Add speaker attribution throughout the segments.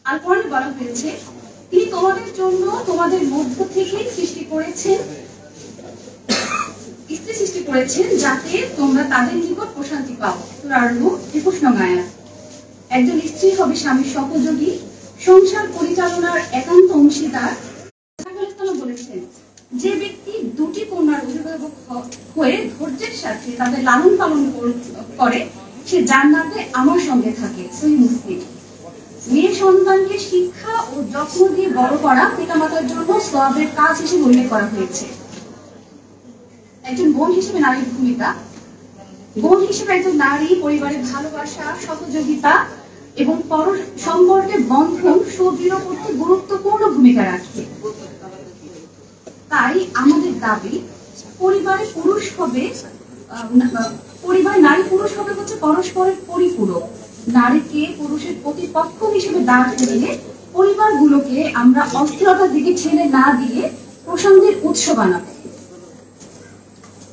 Speaker 1: আর কোরআনে বলা হয়েছে তিনি তোমাদের জন্য তোমাদের মধ্য থেকেই সৃষ্টি করেছেন, স্ত্রী সৃষ্টি করেছেন যাতে তোমরা তাদের নিকট প্রশান্তি পাও। সূরা আর-রুম 21 নং আয়াত। একজন স্ত্রী হবে স্বামীর সহযোগী, সংসার পরিচালনার একান্ত অংশীদার। বলেছেন যে ব্যক্তি দুটি কন্যার অভিভাবক হয়ে ধৈর্যের সাথে তাদের লালন পালন করে সে জান্নাতে আমার সঙ্গে থাকে। সহিহ মুসলিম। মেয়ে সন্তানকে শিক্ষা ও যত্ন দিয়ে বড় করা পিতামাতার জন্য সওয়াবের কাজ হিসেবে উল্লেখ করা হয়েছে। একজন বোন হিসেবে নারীর ভূমিকা। বোন হিসেবে একজন নারী পরিবারের ভালোবাসা, সহযোগিতা এবং পর সম্পর্কের বন্ধন সুদৃঢ় করতে গুরুত্বপূর্ণ ভূমিকা রাখে। তাই আমাদের দাবি পরিবারে নারী পুরুষ হবে হচ্ছে পরস্পরের পরিপূরক। নারীকে পুরুষের প্রতিপক্ষ হিসেবে দাঁড় করিয়ে পরিবারগুলোকে আমরা অস্থিরতার দিকে ছেড়ে না দিয়ে প্রশান্তির উৎস বানাবো।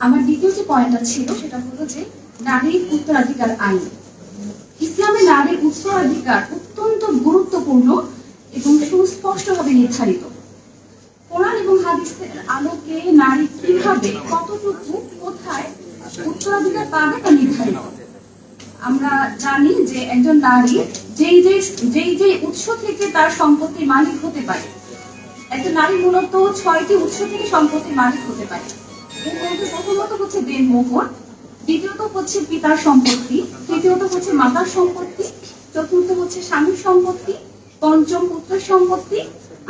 Speaker 1: আমার দ্বিতীয় যে পয়েন্টটা ছিল সেটা হলো যে নারীর উত্তরাধিকার আইন। ইসলামে নারীর উত্তরাধিকার অত্যন্ত গুরুত্বপূর্ণ এবং সুস্পষ্টভাবে নির্ধারিত। কোরআন এবং হাদিসের আলোকে নারী কিভাবে, কতটুকু, কোথায় উত্তরাধিকার পাবে তা নির্ধারিত। আমরা জানি যে একজন নারী যেই উৎস থেকে তার সম্পত্তির মালিক হতে পারে। একজন নারী মূলত 6টি উৎস থেকে সম্পত্তির মালিক হতে পারে। এর মধ্যে প্রথমত হচ্ছে দেনমোহর, দ্বিতীয়ত হচ্ছে পিতার সম্পত্তি, তৃতীয়ত হচ্ছে মাতার সম্পত্তি, চতুর্থ হচ্ছে স্বামীর সম্পত্তি, পঞ্চম পুত্রের সম্পত্তি,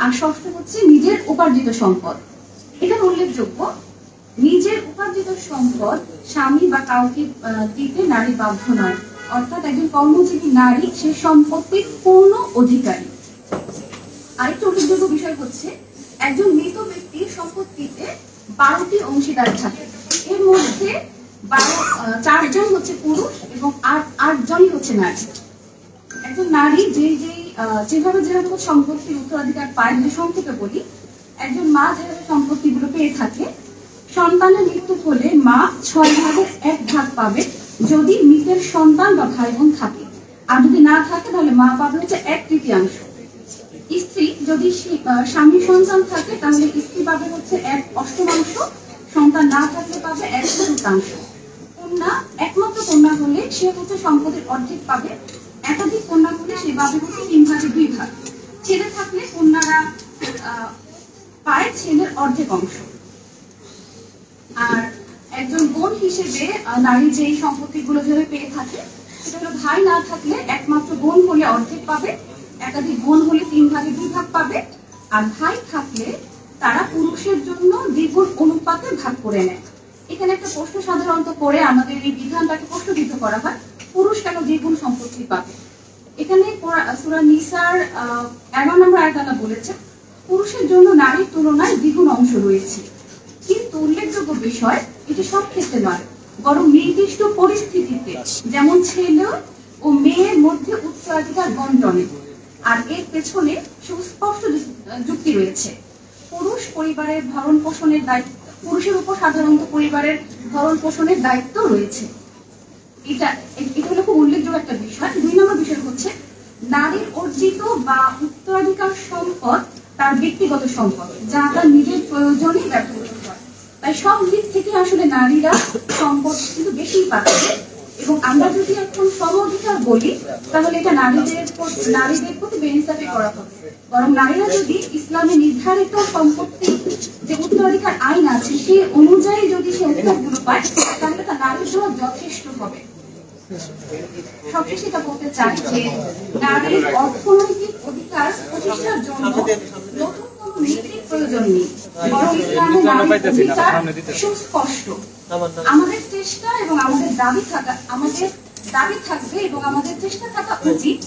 Speaker 1: আর ষষ্ঠ হচ্ছে নিজের উপার্জিত সম্পদ। এটা উল্লেখযোগ্য, নিজের উপার্জিত সম্পদ স্বামী বা কাউকে দিতে নারী বাধ্য নয়। অর্থাৎ একজন কর্মজীবী নারী সে সম্পত্তির পূর্ণ অধিকারী। আরেকটা উল্লেখযোগ্য বিষয় হচ্ছে একজন মৃত ব্যক্তির সম্পত্তিতে 12টি অংশীদার থাকে। এর মধ্যে 4 জন হচ্ছে পুরুষ এবং 8 জনই হচ্ছে নারী। একজন নারী যেভাবে সম্পত্তির উত্তরাধিকার পায়, যদি সংক্ষেপে বলি, একজন মা যেভাবে সম্পত্তিগুলো পেয়ে থাকে, সন্তানের মৃত্যু হলে মা 6 ভাগের 1 ভাগ পাবে যদি মৃতের সন্তান বা ভাই বোন থাকে, আর যদি না থাকে তাহলে মা পাবে হচ্ছে 1/3। স্ত্রী যদি স্বামীর সন্তান থাকে তাহলে স্ত্রী পাবে হচ্ছে 1/8, সন্তান না থাকলে পাবে 1/4। কন্যা, একমাত্র কন্যা হলে সে হচ্ছে সম্পত্তির অর্ধেক পাবে, একাধিক কন্যা হলে সে পাবে হচ্ছে 3 ভাগে 2 ভাগ। ছেলে থাকলে কন্যারা পায় ছেলের অর্ধেক অংশ। আর একজন বোন হিসেবে নারী যেই সম্পত্তিগুলো যেভাবে পেয়ে থাকে সেটা হলো ভাই না থাকলে একমাত্র বোন হলে অর্ধেক পাবে, একাধিক বোন হলে 3 ভাগে 2 ভাগ পাবে, আর ভাই থাকলে তারা পুরুষের জন্য দ্বিগুণ অনুপাতে ভাগ করে নেয়। এখানে একটা প্রশ্ন সাধারণত করে আমাদের এই বিধানটাকে প্রশ্নবিদ্ধ করা হয়, পুরুষ কেন দ্বিগুণ সম্পত্তি পাবে। এখানে সূরা নিসার 11 নম্বর আয়াতে আল্লাহ বলেছেন পুরুষের জন্য নারীর তুলনায় দ্বিগুণ অংশ রয়েছে। কিন্তু উল্লেখযোগ্য বিষয় এটি সব ক্ষেত্রে নয়, বরং নির্দিষ্ট পরিস্থিতিতে, যেমন ছেলে ও মেয়ের মধ্যে উত্তরাধিকার বন্টনে। আর এর পেছনে সুস্পষ্ট যুক্তি রয়েছে। পুরুষের উপর সাধারণত পরিবারের ভরণ পোষণের দায়িত্ব রয়েছে। এটা হলো খুব উল্লেখযোগ্য একটা বিষয়। 2 নম্বর বিষয় হচ্ছে নারীর অর্জিত বা উত্তরাধিকার সম্পদ তার ব্যক্তিগত সম্পদ, যা তার নিজের প্রয়োজনে ব্যবহৃত হয়। তাই সব দিক থেকে আসলে নারীরা সম্পদ কিন্তু বেশি পাচ্ছে। এবং আমরা যদি এখন সম অধিকার বলি তাহলে এটা নারীদের প্রতি বেইনসাফি করা হবে। বরং নারীরা যদি ইসলামে নির্ধারিত সম্পত্তি যে উত্তরাধিকার আইন আছে সেই অনুযায়ী যদি সে অধিকারগুলো পায় তাহলে তা নারীর জন্য যথেষ্ট হবে। সবশেষে এটা বলতে চাই যে নারীর অর্থনৈতিক অধিকার প্রতিষ্ঠার জন্য নতুন কোনো নীতির প্রয়োজন নেই, বরং ইসলামে নারীর অধিকার সুস্পষ্ট। আমাদের চেষ্টা এবং আমাদের দাবি থাকবে এবং আমাদের চেষ্টা থাকা উচিত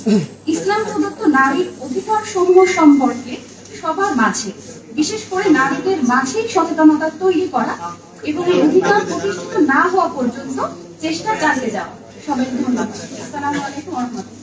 Speaker 1: ইসলাম প্রদত্ত নারীর অধিকার সমূহ সম্পর্কে সবার মাঝে, বিশেষ করে নারীদের মাঝে সচেতনতা তৈরি করা এবং এই অধিকার প্রতিষ্ঠিত না হওয়া পর্যন্ত চেষ্টা চালিয়ে যাওয়া। সবাইকে ধন্যবাদ। আসসালামু আলাইকুম ওয়া রাহমাতুল্লাহ।